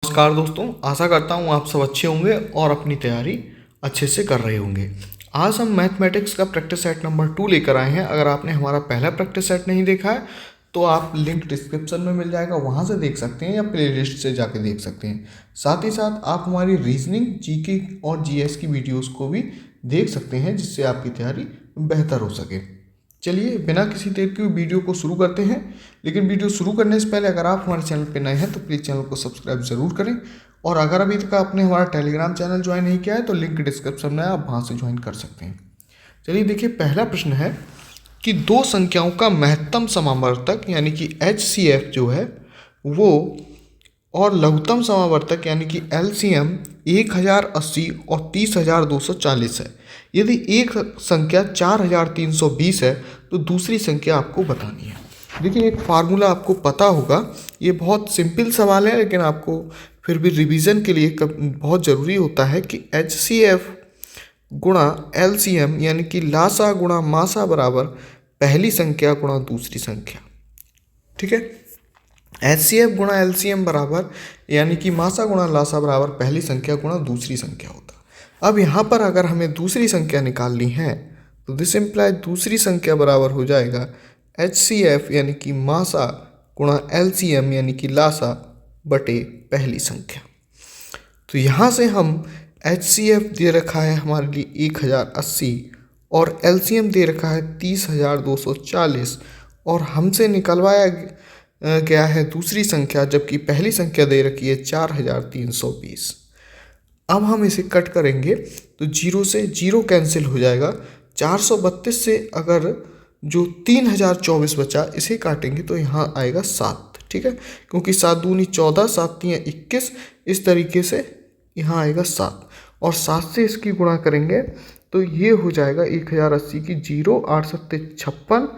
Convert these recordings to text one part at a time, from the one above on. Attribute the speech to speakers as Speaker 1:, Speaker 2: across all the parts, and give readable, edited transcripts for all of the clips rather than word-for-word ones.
Speaker 1: नमस्कार दोस्तों, आशा करता हूँ आप सब अच्छे होंगे और अपनी तैयारी अच्छे से कर रहे होंगे। आज हम मैथमेटिक्स का प्रैक्टिस सेट नंबर 2 लेकर आए हैं। अगर आपने हमारा पहला प्रैक्टिस सेट नहीं देखा है तो आप लिंक डिस्क्रिप्शन में मिल जाएगा, वहाँ से देख सकते हैं या प्लेलिस्ट से जाके देख सकते हैं। साथ ही साथ आप हमारी रीजनिंग, जीके और जीएस की वीडियोज़ को भी देख सकते हैं, जिससे आपकी तैयारी बेहतर हो सके। चलिए बिना किसी देर के वीडियो को शुरू करते हैं। लेकिन वीडियो शुरू करने से पहले अगर आप हमारे चैनल पर नए हैं तो प्लीज़ चैनल को सब्सक्राइब ज़रूर करें, और अगर अभी तक आपने हमारा टेलीग्राम चैनल ज्वाइन नहीं किया है तो लिंक डिस्क्रिप्शन में, आप वहाँ से ज्वाइन कर सकते हैं। चलिए देखिए, पहला प्रश्न है कि दो संख्याओं का महत्तम समावर्तक यानी कि HCF जो है वो और लघुत्तम समावर्तक यानी कि LCM 1080 और 30,240 है। यदि एक संख्या 4,320 है तो दूसरी संख्या आपको बतानी है। देखिए, एक फार्मूला आपको पता होगा, ये बहुत सिंपल सवाल है लेकिन आपको फिर भी रिवीजन के लिए बहुत ज़रूरी होता है कि HCF गुणा LCM यानी कि लासा गुणा मासा बराबर पहली संख्या गुणा दूसरी संख्या। ठीक है, HCF गुणा LCM बराबर यानी कि मासा गुणा लासा बराबर पहली संख्या गुणा दूसरी संख्या होता। अब यहाँ पर अगर हमें दूसरी संख्या निकालनी है तो दिस इम्प्लाई दूसरी संख्या बराबर हो जाएगा HCF यानी कि मासा गुणा LCM यानी कि लासा बटे पहली संख्या। तो यहाँ से हम HCF दे रखा है हमारे लिए 1080 और LCM दे रखा है 30,240 और हमसे निकलवाया गया है दूसरी संख्या, जबकि पहली संख्या दे रखी है 4,320। अब हम इसे कट करेंगे तो जीरो से जीरो कैंसिल हो जाएगा। 432 से अगर जो 3,024 बचा इसे काटेंगे तो यहाँ आएगा 7। ठीक है, क्योंकि 7 दूनी 14, 7 तियां 21, इस तरीके से यहाँ आएगा 7 और 7 से इसकी गुणा करेंगे तो ये हो जाएगा 1080 की 0, 8 सत्ते 56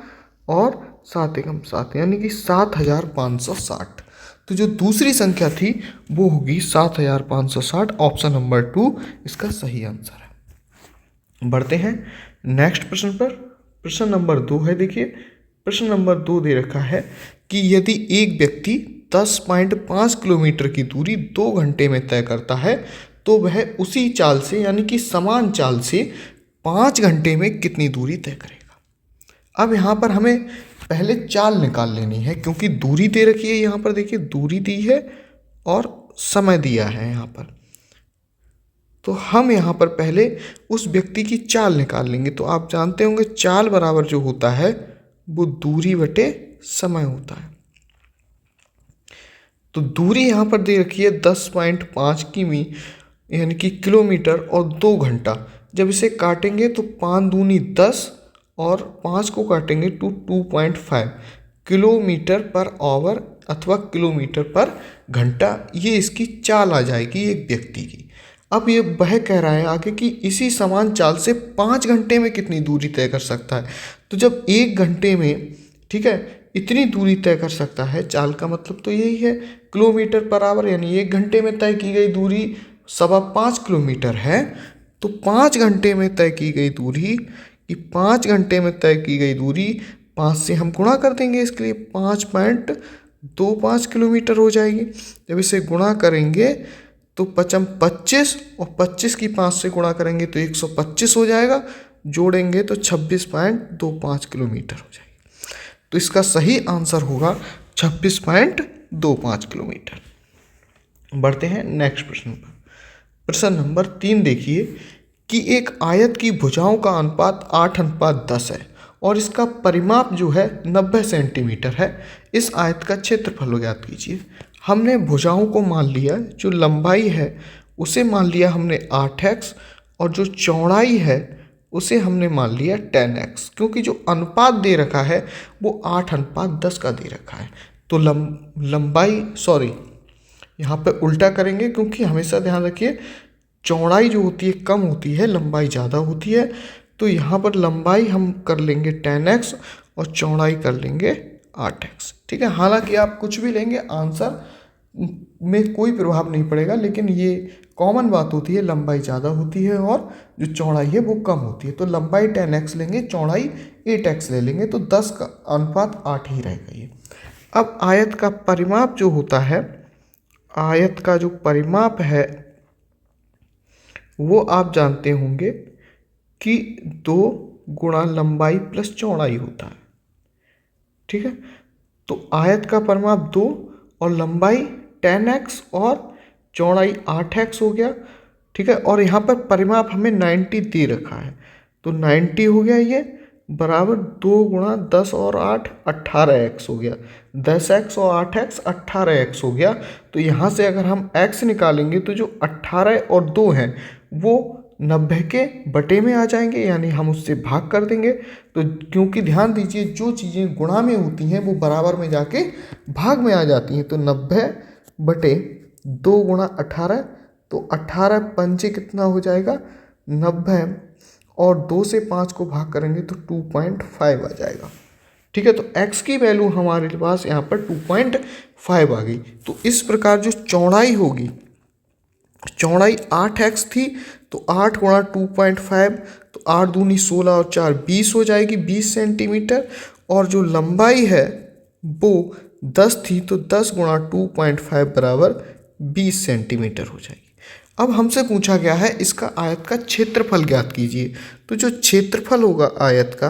Speaker 1: और 7 एकम 7 यानी कि 7,560। तो जो दूसरी संख्या थी वो होगी 7,560। ऑप्शन नंबर 2 इसका सही आंसर है। बढ़ते हैं नेक्स्ट प्रश्न पर। प्रश्न नंबर 2 है। देखिए, प्रश्न नंबर 2 दे रखा है कि यदि एक व्यक्ति 10.5 किलोमीटर की दूरी 2 घंटे में तय करता है तो वह उसी चाल से यानी कि समान चाल से 5 घंटे में कितनी दूरी तय करेगा। अब यहाँ पर हमें पहले चाल निकाल लेनी है, क्योंकि दूरी दे रखी है। यहाँ पर देखिए, दूरी दी है और समय दिया है यहाँ पर, तो हम यहाँ पर पहले उस व्यक्ति की चाल निकाल लेंगे। तो आप जानते होंगे चाल बराबर जो होता है वो दूरी बटे समय होता है। तो दूरी यहाँ पर दे रखी है 10.5 किमी यानी कि किलोमीटर और 2 घंटा। जब इसे काटेंगे तो 5 दूनी 10 और 5 को काटेंगे तो 2.5 किलोमीटर पर आवर अथवा किलोमीटर पर घंटा, ये इसकी चाल आ जाएगी एक व्यक्ति की। अब ये वह कह रहा है आगे कि इसी समान चाल से 5 घंटे में कितनी दूरी तय कर सकता है। तो जब 1 घंटे में, ठीक है, इतनी दूरी तय कर सकता है, चाल का मतलब तो यही है किलोमीटर पर आवर, यानी 1 घंटे में तय की गई दूरी 5.25 किलोमीटर है। तो 5 घंटे में तय की गई दूरी, कि 5 घंटे में तय की गई दूरी 5 से हम गुणा कर देंगे, इसके लिए 5.25 किलोमीटर हो जाएगी। जब इसे गुणा करेंगे तो 25 और 25 की 5 से गुणा करेंगे तो 125 हो जाएगा, जोड़ेंगे तो 26.25 किलोमीटर हो जाएगी। तो इसका सही आंसर होगा 26.25 किलोमीटर। बढ़ते हैं नेक्स्ट प्रश्न पर। प्रश्न नंबर 3 देखिए कि एक आयत की भुजाओं का अनुपात 8:10 है और इसका परिमाप जो है 90 सेंटीमीटर है। इस आयत का क्षेत्रफल ज्ञात कीजिए। हमने भुजाओं को मान लिया, जो लंबाई है उसे मान लिया हमने 8x और जो चौड़ाई है उसे हमने मान लिया 10x, क्योंकि जो अनुपात दे रखा है वो 8:10 का दे रखा है। तो लंबाई, सॉरी यहाँ पे उल्टा करेंगे, क्योंकि हमेशा ध्यान रखिए चौड़ाई जो होती है कम होती है, लंबाई ज़्यादा होती है। तो यहाँ पर लंबाई हम कर लेंगे 10x और चौड़ाई कर लेंगे 8x। ठीक है, हालांकि आप कुछ भी लेंगे आंसर में कोई प्रभाव नहीं पड़ेगा, लेकिन ये कॉमन बात होती है, लंबाई ज़्यादा होती है और जो चौड़ाई है वो कम होती है। तो लंबाई 10x लेंगे, चौड़ाई 8x ले लेंगे, तो 10 का अनुपात 8 ही रहेगा ये। अब आयत का परिमाप जो होता है आयत का जो परिमाप है वो आप जानते होंगे कि 2 गुणा लंबाई प्लस चौड़ाई होता है। ठीक है, तो आयत का परिमाप 2 और लंबाई 10x और चौड़ाई 8x हो गया। ठीक है, और यहाँ पर परिमाप हमें 90 दे रखा है, तो 90 हो गया ये बराबर 2 गुणा 10 और 8 18x हो गया। 10x और 8x 18x हो गया। तो यहाँ से अगर हम x निकालेंगे तो जो 18 और 2 हैं वो 90 के बटे में आ जाएंगे, यानी हम उससे भाग कर देंगे। तो क्योंकि ध्यान दीजिए जो चीज़ें गुणा में होती हैं वो बराबर में जाके भाग में आ जाती हैं। तो 90 बटे 2 गुणा 18, तो 18 पंचे कितना हो जाएगा 90, और 2 से 5 को भाग करेंगे तो 2.5 आ जाएगा। ठीक है, तो x की वैल्यू हमारे पास यहाँ पर 2.5 आ गई। तो इस प्रकार जो चौड़ाई होगी, चौड़ाई 8x थी तो 8 गुणा 2.5, तो 8 दूनी 16 और 4 20 हो जाएगी, 20 सेंटीमीटर। और जो लंबाई है वो 10 थी तो 10 गुणा 2.5 बराबर 20 सेंटीमीटर हो जाएगी। अब हमसे पूछा गया है इसका आयत का क्षेत्रफल ज्ञात कीजिए। तो जो क्षेत्रफल होगा आयत का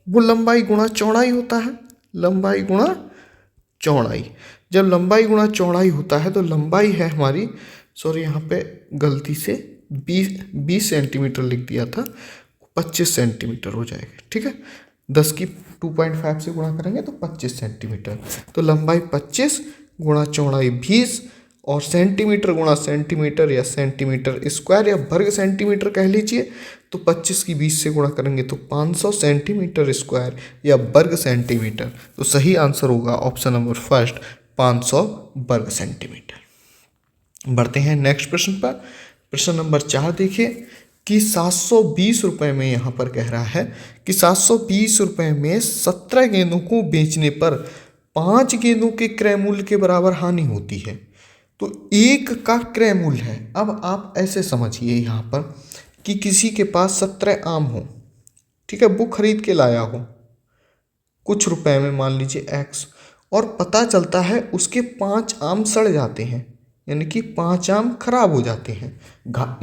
Speaker 1: वो लंबाई गुणा चौड़ाई होता है, लंबाई गुणा चौड़ाई। जब लंबाई गुणा चौड़ाई होता है तो लंबाई है हमारी, सॉरी यहाँ पे गलती से 20 सेंटीमीटर लिख दिया था, 25 सेंटीमीटर हो जाएगा। ठीक है, 10 की 2.5 से गुणा करेंगे तो 25 सेंटीमीटर। तो लंबाई 25 गुणा चौड़ाई 20 और सेंटीमीटर गुणा सेंटीमीटर या सेंटीमीटर स्क्वायर या वर्ग सेंटीमीटर कह लीजिए। तो 25 की 20 से गुणा करेंगे तो 500 सेंटीमीटर स्क्वायर या वर्ग सेंटीमीटर। तो सही आंसर होगा ऑप्शन नंबर फर्स्ट, 500 वर्ग सेंटीमीटर। बढ़ते हैं नेक्स्ट प्रश्न पर। प्रश्न नंबर 4 देखिए कि 720 रुपये में यहाँ पर कह रहा है कि 720 रुपये में 17 गेंदों को बेचने पर 5 गेंदों के क्रय मूल्य के बराबर हानि होती है। तो एक का क्रय मूल्य है। अब आप ऐसे समझिए यहाँ पर कि किसी के पास 17 आम हो, ठीक है, वो खरीद के लाया हो कुछ रुपए में, मान लीजिए x, और पता चलता है उसके 5 आम सड़ जाते हैं, यानी कि 5 आम खराब हो जाते हैं,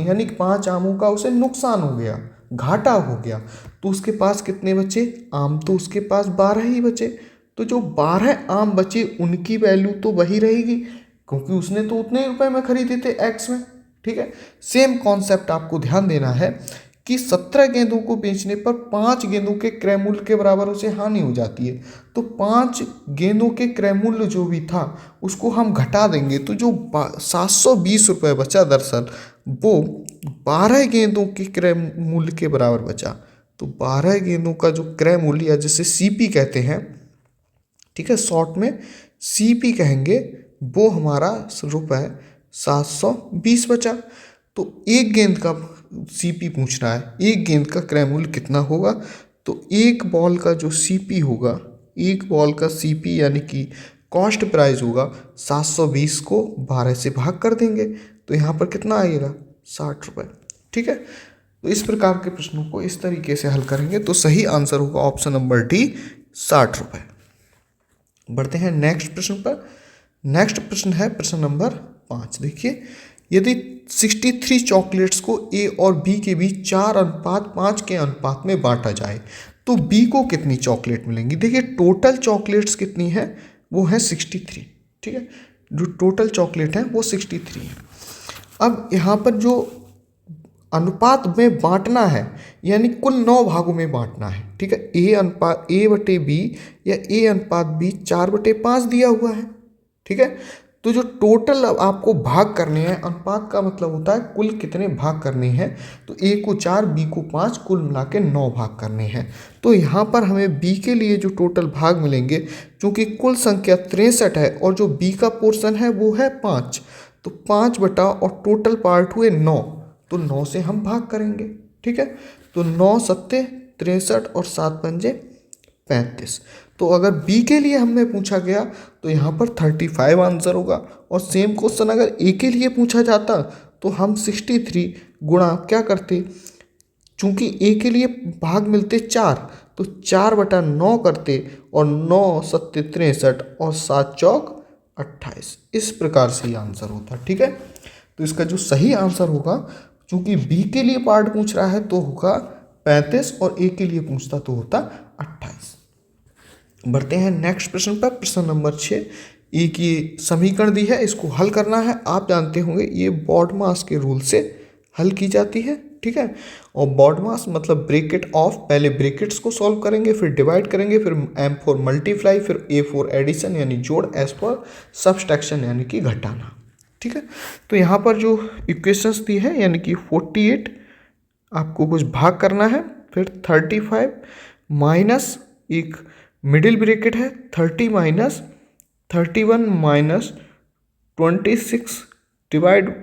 Speaker 1: यानी कि 5 आमों का उसे नुकसान हो गया, घाटा हो गया। तो उसके पास कितने बचे आम? तो उसके पास 12 ही बचे। तो जो 12 आम बचे उनकी वैल्यू तो वही रहेगी क्योंकि उसने तो उतने रुपए में खरीदे थे x में। ठीक है, सेम कॉन्सेप्ट आपको ध्यान देना है कि 17 गेंदों को बेचने पर 5 गेंदों के क्रय मूल्य के बराबर उसे हानि हो जाती है। तो 5 गेंदों के क्रय मूल्य जो भी था उसको हम घटा देंगे, तो जो 720 रुपये बचा दरअसल वो 12 गेंदों के क्रय मूल्य के बराबर बचा। तो 12 गेंदों का जो क्रय मूल्य या जिसे सीपी कहते हैं, ठीक है, शॉर्ट में सीपी कहेंगे, वो हमारा रुपये 720 बचा। तो एक गेंद का सीपी पूछ रहा है, एक गेंद का क्रय मूल्य कितना होगा? तो एक बॉल का जो सीपी होगा, एक बॉल का सीपी यानी कि कॉस्ट प्राइस होगा 720 को 12 से भाग कर देंगे, तो यहाँ पर कितना आएगा 60 रुपये। ठीक है, तो इस प्रकार के प्रश्नों को इस तरीके से हल करेंगे तो सही आंसर होगा ऑप्शन नंबर डी, 60 रुपये। बढ़ते हैं नेक्स्ट प्रश्न पर। नेक्स्ट प्रश्न है प्रश्न नंबर 5। देखिए, यदि 63 चॉकलेट्स को ए और बी के बीच 4:5 के अनुपात में बांटा जाए तो बी को कितनी चॉकलेट मिलेंगी? देखिए, टोटल चॉकलेट्स कितनी है? वो है 63। ठीक है, जो टोटल चॉकलेट है वो 63 है। अब यहाँ पर जो अनुपात में बांटना है यानी कुल 9 भागों में बांटना है। ठीक है, ए बटे बी या ए अनुपात बी 4/5 दिया हुआ है। ठीक है, तो जो टोटल आपको भाग करने हैं, अनुपात का मतलब होता है कुल कितने भाग करने हैं, तो ए को 4 बी को 5, कुल मिला के 9 भाग करने हैं। तो यहाँ पर हमें बी के लिए जो टोटल भाग मिलेंगे, चूँकि कुल संख्या 63 है और जो बी का पोर्शन है वो है 5, तो 5 बटा और टोटल पार्ट हुए 9, तो 9 से हम भाग करेंगे। ठीक है, तो 9 सत्ते 63 और 7 पंजे 35। तो अगर बी के लिए हमें पूछा गया तो यहाँ पर 35 आंसर होगा। और सेम क्वेश्चन अगर ए के लिए पूछा जाता तो हम 63 गुणा क्या करते, चूँकि ए के लिए भाग मिलते 4, तो 4/9 करते और 9 सत्ते 63 और 7 चौक 28। इस प्रकार से ये आंसर होता है। ठीक है, तो इसका जो सही आंसर होगा, चूंकि बी के लिए पार्ट पूछ रहा है तो होगा 35 और ए के लिए पूछता तो होता 28। बढ़ते हैं नेक्स्ट प्रश्न पर। प्रश्न नंबर 6। ए की समीकरण दी है, इसको हल करना है। आप जानते होंगे ये बॉडमास के रूल से हल की जाती है। ठीक है, और बॉडमास मतलब ब्रैकेट ऑफ, पहले ब्रैकेट्स को सॉल्व करेंगे, फिर डिवाइड करेंगे, फिर एम फॉर मल्टीप्लाई, फिर ए फॉर एडिशन यानी जोड़, एस फॉर सब्सट्रैक्शन यानी कि घटाना। ठीक है, तो यहाँ पर जो इक्वेशंस दी है यानी कि 48 आपको कुछ भाग करना है, फिर 35 माइनस एक मिडिल ब्रैकेट है 30 minus 31 minus 26 divide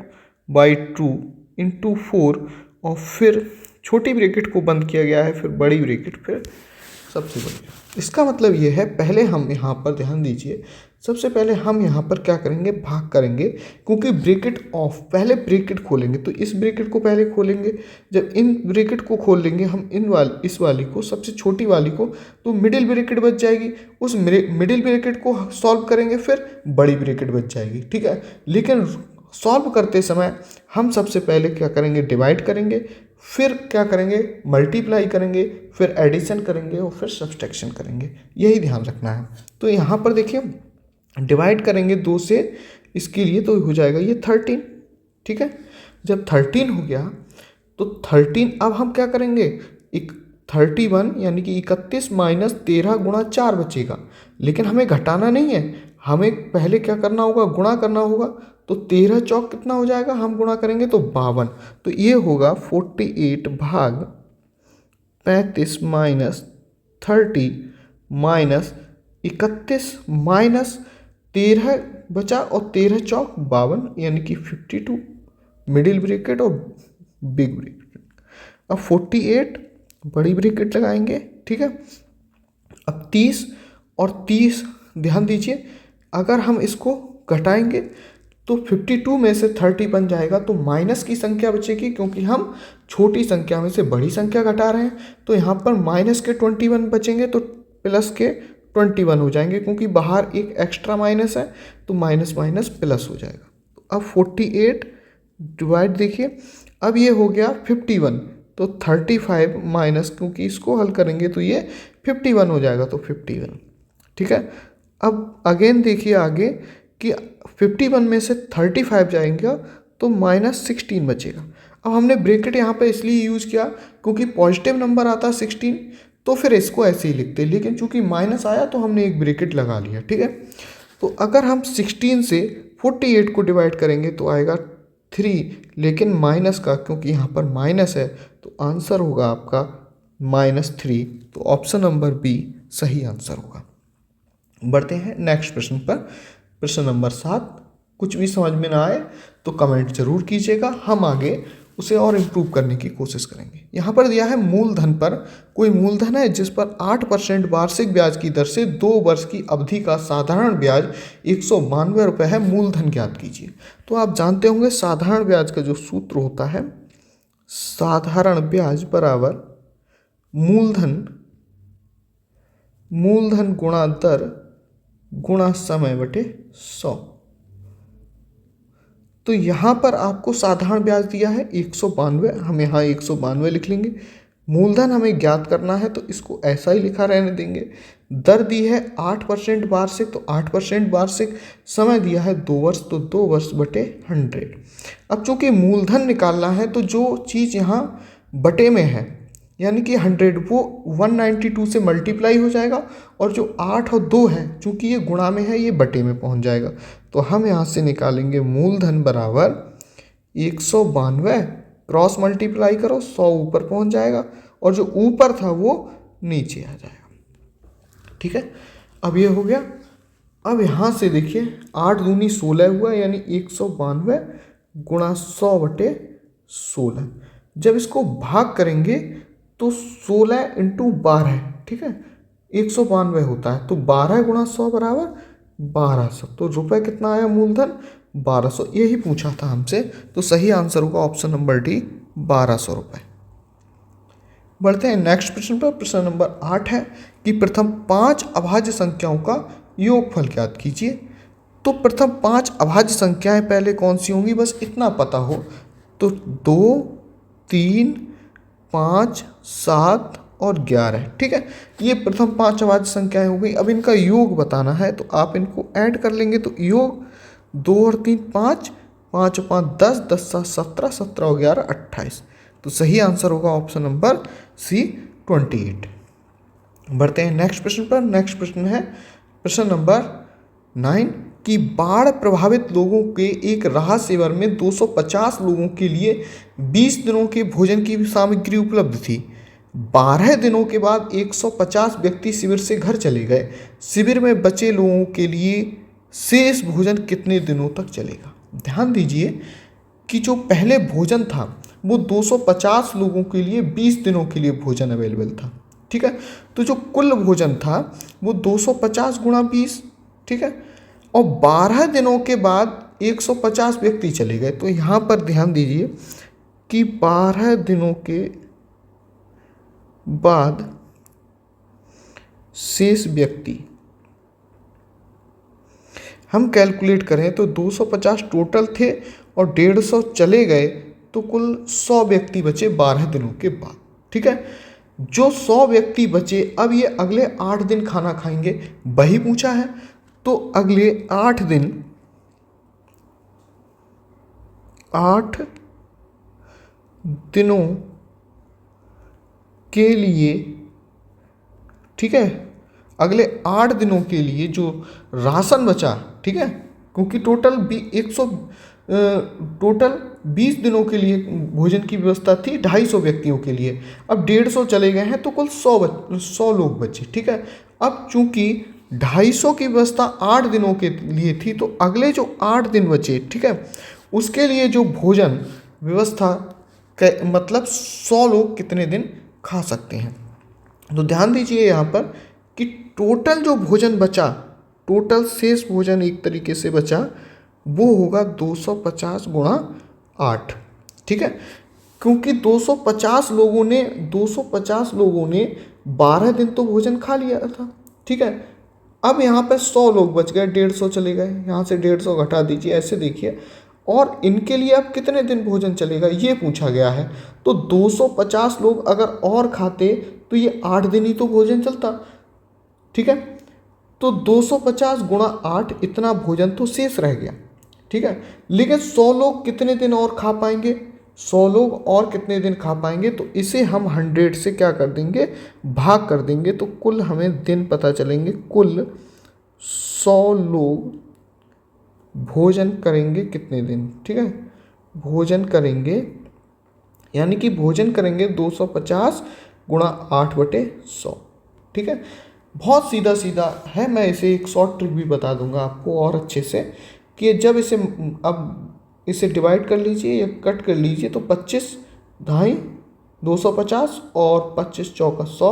Speaker 1: by 2 into 4, और फिर छोटी ब्रैकेट को बंद किया गया है, फिर बड़ी ब्रैकेट, फिर सबसे बड़ी। इसका मतलब ये है, पहले हम यहाँ पर ध्यान दीजिए, सबसे पहले हम यहाँ पर क्या करेंगे, भाग करेंगे, क्योंकि ब्रैकेट ऑफ, पहले ब्रैकेट खोलेंगे तो इस ब्रैकेट को पहले खोलेंगे। जब इन ब्रैकेट को खोल लेंगे हम इस वाली को, सबसे छोटी वाली को, तो मिडिल ब्रैकेट बच जाएगी। उस मिडिल ब्रैकेट को सॉल्व करेंगे, फिर बड़ी ब्रैकेट बच जाएगी। ठीक है, लेकिन सॉल्व करते समय हम सबसे पहले क्या करेंगे, डिवाइड करेंगे, फिर क्या करेंगे, मल्टीप्लाई करेंगे, फिर एडिशन करेंगे और फिर सब्सट्रैक्शन करेंगे। यही ध्यान रखना है। तो यहाँ पर देखिए डिवाइड करेंगे 2 से, इसके लिए तो हो जाएगा ये 13। ठीक है, जब 13 हो गया तो 13, अब हम क्या करेंगे, एक 31 यानी कि 31 माइनस 13 गुणा 4 बचेगा, लेकिन हमें घटाना नहीं है, हमें पहले क्या करना होगा, गुणा करना होगा। तो 13 चौक कितना हो जाएगा, हम गुणा करेंगे तो 52, तो ये होगा 48 भाग 35 माइनस 30 माइनस 31 माइनस 13 बचा, और 13 चौक 52 यानी कि 52 मिडिल ब्रैकेट और बिग ब्रैकेट। अब 48 बड़ी ब्रैकेट लगाएंगे। ठीक है, अब 30 और 30 ध्यान दीजिए, अगर हम इसको घटाएंगे तो 52 में से 30 बन जाएगा, तो माइनस की संख्या बचेगी, क्योंकि हम छोटी संख्या में से बड़ी संख्या घटा रहे हैं। तो यहाँ पर माइनस के 21 बचेंगे तो प्लस के 21 हो जाएंगे, क्योंकि बाहर एक एक्स्ट्रा माइनस है, तो माइनस माइनस प्लस हो जाएगा। तो अब 48 डिवाइड देखिए, अब ये हो गया 51, तो 35 माइनस, क्योंकि इसको हल करेंगे तो ये 51 हो जाएगा, तो 51। ठीक है, अब अगेन देखिए आगे कि 51 में से 35 जाएंगे तो -16 बचेगा। अब हमने ब्रैकेट यहाँ पे इसलिए यूज़ किया क्योंकि पॉजिटिव नंबर आता है 16, तो फिर इसको ऐसे ही लिखते, लेकिन चूंकि माइनस आया तो हमने एक ब्रैकेट लगा लिया। ठीक है, तो अगर हम 16 से 48 को डिवाइड करेंगे तो आएगा 3, लेकिन माइनस का, क्योंकि यहाँ पर माइनस है तो आंसर होगा आपका -3। तो ऑप्शन नंबर बी सही आंसर होगा। बढ़ते हैं नेक्स्ट प्रश्न पर। प्रश्न नंबर 7। कुछ भी समझ में ना आए तो कमेंट जरूर कीजिएगा, हम आगे उसे और इम्प्रूव करने की कोशिश करेंगे। यहाँ पर दिया है मूलधन पर, कोई मूलधन है जिस पर 8% वार्षिक ब्याज की दर से 2 वर्ष की अवधि का साधारण ब्याज 192 रुपये है, मूलधन ज्ञात कीजिए। तो आप जानते होंगे साधारण ब्याज का जो सूत्र होता है, साधारण ब्याज बराबर मूलधन गुणा दर गुणा समय बटे 100। तो यहाँ पर आपको साधारण ब्याज दिया है 192, हम यहाँ 192 लिख लेंगे। मूलधन हमें ज्ञात करना है तो इसको ऐसा ही लिखा रहने देंगे। दर दी है 8% वार्षिक, तो 8% वार्षिक। समय दिया है 2 वर्ष, तो 2 वर्ष बटे 100। अब चूंकि मूलधन निकालना है तो जो चीज़ यहाँ बटे में है यानी कि 100, वो 192 से मल्टीप्लाई हो जाएगा, और जो 8 और 2 है चूंकि ये गुणा में है ये बटे में पहुंच जाएगा। तो हम यहाँ से निकालेंगे मूलधन बराबर 192, क्रॉस मल्टीप्लाई करो 100 ऊपर पहुंच जाएगा, और जो ऊपर था वो नीचे आ जाएगा। ठीक है, अब ये हो गया। अब यहाँ से देखिए 8 दूनी 16 हुआ, यानी 192 गुणा 100 बटे 16। जब इसको भाग करेंगे तो 16 इंटू 12, ठीक है, 192 होता है, तो 12 गुणा 100 बराबर 1200। तो रुपए कितना आया मूलधन, 1200। यही पूछा था हमसे, तो सही आंसर होगा ऑप्शन नंबर डी, 1200 रुपये। बढ़ते हैं नेक्स्ट प्रश्न पर। प्रश्न नंबर 8 है कि प्रथम 5 अभाज्य संख्याओं का योगफल ज्ञात कीजिए। तो प्रथम 5 अभाज्य संख्याएं पहले कौन सी होंगी, बस इतना पता हो तो 2, 3, 5, 7 और 11। ठीक है, ये प्रथम 5 अभाज्य संख्याएं हो गई। अब इनका योग बताना है तो आप इनको ऐड कर लेंगे तो योग 2 और 3 5, 5 और 5 10, 10 7 17, 17 और 11 28। तो सही आंसर होगा ऑप्शन नंबर सी 28। बढ़ते हैं नेक्स्ट प्रश्न पर। नेक्स्ट प्रश्न है प्रश्न नंबर 9 कि बाढ़ प्रभावित लोगों के एक राहत शिविर में 250 लोगों के लिए 20 दिनों के भोजन की सामग्री उपलब्ध थी। 12 दिनों के बाद 150 व्यक्ति शिविर से घर चले गए। शिविर में बचे लोगों के लिए शेष भोजन कितने दिनों तक चलेगा। ध्यान दीजिए कि जो पहले भोजन था वो 250 लोगों के लिए 20 दिनों के लिए भोजन अवेलेबल था। ठीक है, तो जो कुल भोजन था वो 250 गुणा 20। ठीक है, और 12 दिनों के बाद 150 व्यक्ति चले गए। तो यहाँ पर ध्यान दीजिए कि 12 दिनों के बाद शेष व्यक्ति हम कैलकुलेट करें तो 250 टोटल थे और 150 चले गए, तो कुल 100 व्यक्ति बचे 12 दिनों के बाद। ठीक है, जो 100 व्यक्ति बचे अब ये अगले 8 दिन खाना खाएंगे, वही पूछा है। तो अगले 8 दिन 8 दिनों के लिए, ठीक है, अगले 8 दिनों के लिए जो राशन बचा, ठीक है, क्योंकि टोटल 20 दिनों के लिए भोजन की व्यवस्था थी 250 व्यक्तियों के लिए। अब 150 चले गए हैं तो कुल 100 लोग बचे। ठीक है, अब चूंकि 250 की व्यवस्था 8 दिनों के लिए थी तो अगले जो 8 दिन बचे, ठीक है, उसके लिए जो भोजन व्यवस्था मतलब 100 लोग कितने दिन खा सकते हैं। तो ध्यान दीजिए यहाँ पर कि टोटल जो भोजन बचा, टोटल शेष भोजन एक तरीके से बचा, वो होगा 250 गुणा 8। ठीक है, क्योंकि 250 लोगों ने 12 दिन तो भोजन खा लिया था। ठीक है, अब यहाँ पे 100 लोग बच गए, 150 चले गए, यहाँ से 150 घटा दीजिए, ऐसे देखिए, और इनके लिए अब कितने दिन भोजन चलेगा ये पूछा गया है। तो 250 लोग अगर और खाते तो ये 8 दिन ही तो भोजन चलता। ठीक है, तो 250 गुणा 8 इतना भोजन तो शेष रह गया। ठीक है, लेकिन 100 लोग कितने दिन और खा पाएंगे, 100 लोग और कितने दिन खा पाएंगे, तो इसे हम 100 से क्या कर देंगे, भाग कर देंगे, तो कुल हमें दिन पता चलेंगे। कुल 100 लोग भोजन करेंगे कितने दिन। ठीक है, भोजन करेंगे, यानी कि भोजन करेंगे 250 गुणा 8/100। ठीक है, बहुत सीधा सीधा है, मैं इसे एक शॉर्ट ट्रिक भी बता दूंगा आपको और अच्छे से, कि जब इसे अब इसे डिवाइड कर लीजिए या कट कर लीजिए तो 25 ढाई 250 और 25 चौका 100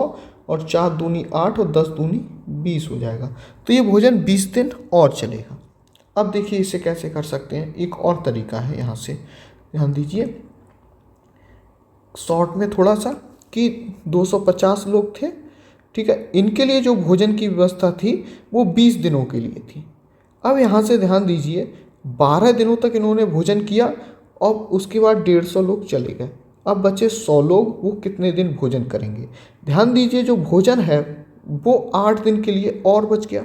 Speaker 1: और 4 दूनी 8 और 10 दूनी 20 हो जाएगा। तो ये भोजन 20 दिन और चलेगा। अब देखिए इसे कैसे कर सकते हैं, एक और तरीका है, यहाँ से ध्यान दीजिए शॉर्ट में थोड़ा सा, कि 250 लोग थे। ठीक है, इनके लिए जो भोजन की व्यवस्था थी वो 20 दिनों के लिए थी। अब यहाँ से ध्यान दीजिए 12 दिनों तक इन्होंने भोजन किया और उसके बाद 150 लोग चले गए। अब बचे 100 लोग, वो कितने दिन भोजन करेंगे। ध्यान दीजिए जो भोजन है वो 8 दिन के लिए और बच गया।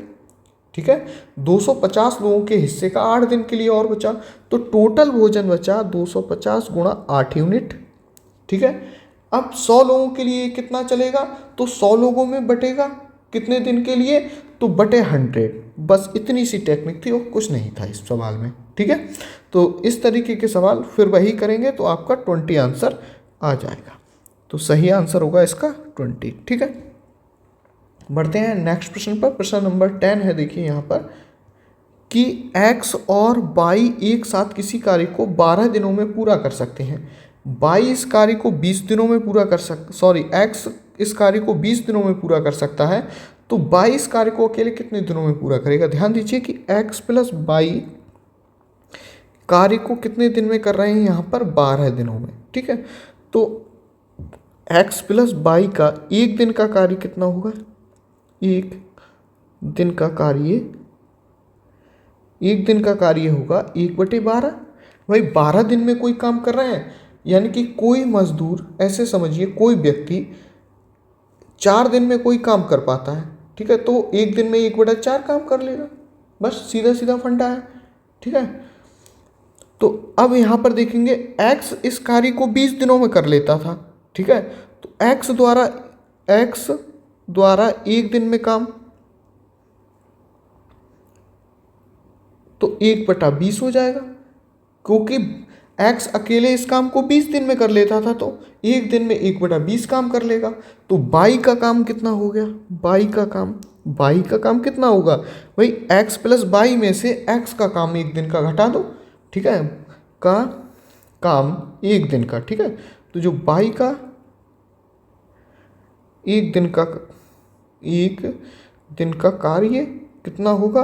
Speaker 1: ठीक है, 250 लोगों के हिस्से का 8 दिन के लिए और बचा, तो टोटल भोजन बचा 250 गुणा 8 यूनिट। ठीक है, अब 100 लोगों के लिए कितना चलेगा, तो 100 लोगों में बटेगा कितने दिन के लिए, तो बटे 100। बस इतनी सी टेक्निक थी और कुछ नहीं था इस सवाल में। ठीक है, तो इस तरीके के सवाल फिर वही करेंगे तो आपका 20 आंसर आ जाएगा। तो सही आंसर होगा इसका 20। ठीक है, बढ़ते हैं नेक्स्ट प्रश्न पर। प्रश्न नंबर 10 है, देखिए यहाँ पर कि x और y एक साथ किसी कार्य को 12 दिनों में पूरा कर सकते हैं। y इस कार्य को 20 दिनों में पूरा कर x इस कार्य को 20 दिनों में पूरा कर सकता है, तो y इस कार्य को अकेले कितने दिनों में पूरा करेगा। ध्यान दीजिए कि x प्लस y कार्य को कितने दिन में कर रहे हैं, यहाँ पर 12 दिनों में। ठीक है, तो x प्लस y का एक दिन का कार्य कितना होगा, एक दिन का कार्य एक दिन का कार्य होगा 1/12। भाई 12 दिन में कोई काम कर रहे हैं, यानी कि कोई मजदूर, ऐसे समझिए कोई व्यक्ति 4 दिन में कोई काम कर पाता है, ठीक है, तो एक दिन में 1/4 काम कर लेगा। बस सीधा सीधा फंडा है, ठीक है। तो अब यहाँ पर देखेंगे एक्स इस कार्य को 20 दिनों में कर लेता था, ठीक है, तो एक्स द्वारा एक दिन में काम, तो 1/20 हो जाएगा, क्योंकि एक्स अकेले इस काम को 20 दिन में कर लेता था, तो एक दिन में 1/20 काम कर लेगा। तो बाई का काम कितना हो गया, बाई का काम कितना होगा भाई, एक्स प्लस बाई में से एक्स का काम एक दिन का घटा दो, ठीक है, का काम एक दिन का, ठीक है। तो जो बाई का एक दिन का कार्य कितना होगा,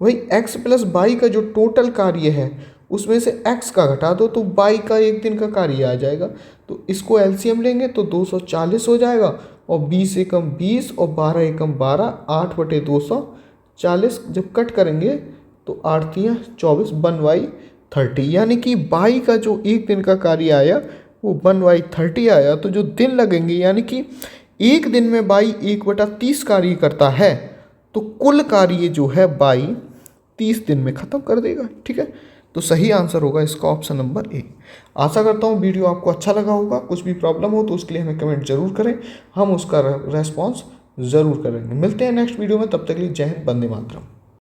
Speaker 1: वही एक्स प्लस बाई का जो टोटल कार्य है उसमें से एक्स का घटा दो, तो बाई का एक दिन का कार्य आ जाएगा। तो इसको एलसीएम लेंगे तो 240 हो जाएगा, और 20 एकम 20 और 12 एकम 12, 8/240। जब कट करेंगे तो 8 तियाँ 24, 1/30, यानी कि बाई का जो एक दिन का कार्य आया वो 1/30 आया। तो जो दिन लगेंगे, यानी कि एक दिन में बाई 1/30 कार्य करता है, तो कुल कार्य जो है बाई 30 दिन में ख़त्म कर देगा, ठीक है। तो सही आंसर होगा इसका ऑप्शन नंबर ए। आशा करता हूँ वीडियो आपको अच्छा लगा होगा। कुछ भी प्रॉब्लम हो तो उसके लिए हमें कमेंट जरूर करें, हम उसका रेस्पॉन्स ज़रूर करेंगे। मिलते हैं नेक्स्ट वीडियो में, तब तक के लिए जय हिंद, वंदे मातरम।